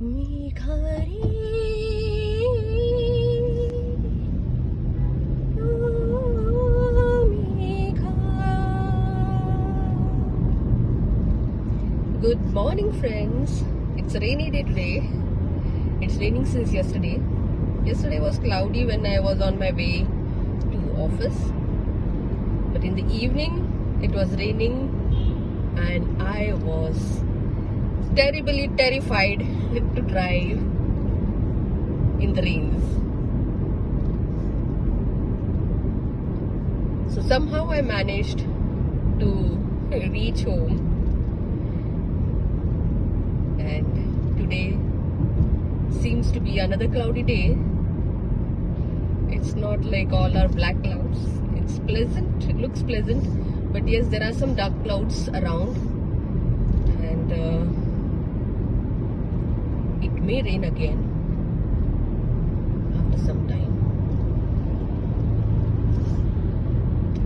मेघारी Good morning, friends. It's a rainy day today. It's raining since yesterday. Yesterday was cloudy when I was on my way to office. But in the evening, it was raining and I was terribly terrified to drive in the rains. So somehow I managed to reach home, and today seems to be another cloudy day. It's not like all are black clouds. It's pleasant, it looks pleasant, but yes, there are some dark clouds around, and it may rain again after some time.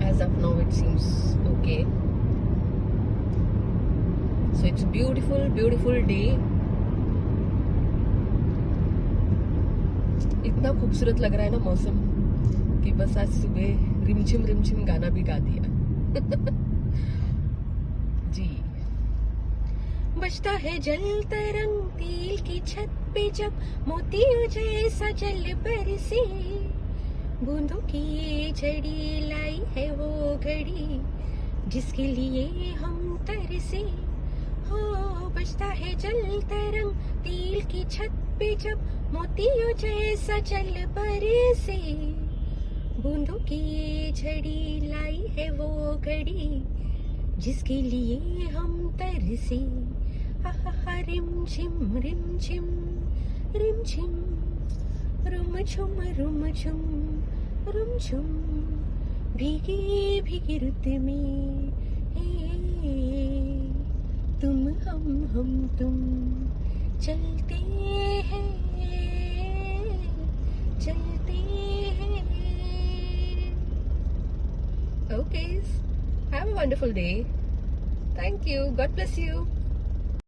As of now, it seems okay. So it's a beautiful, beautiful day. इतना खूबसूरत लग रहा है ना मौसम कि बस आज सुबह रिमझिम गाना भी गा दिया। जी, बजता है जल तरंग तिल की छत पे जब मोतियों जैसा जल बरसे, बूंदों की ये झड़ी लाई है वो घड़ी जिसके लिए हम तरसे। हो बजता है जल तरंग तिल की छत पे जब मोतियों जैसा जल बरसे, बूंदों की ये झड़ी लाई है वो घड़ी जिसके लिए हम तरसे। रिम झिम रुम झुम भीगी भीगी रुत में तुम हम तुम चलते हैं Okay, have a wonderful day. Thank you. God bless you.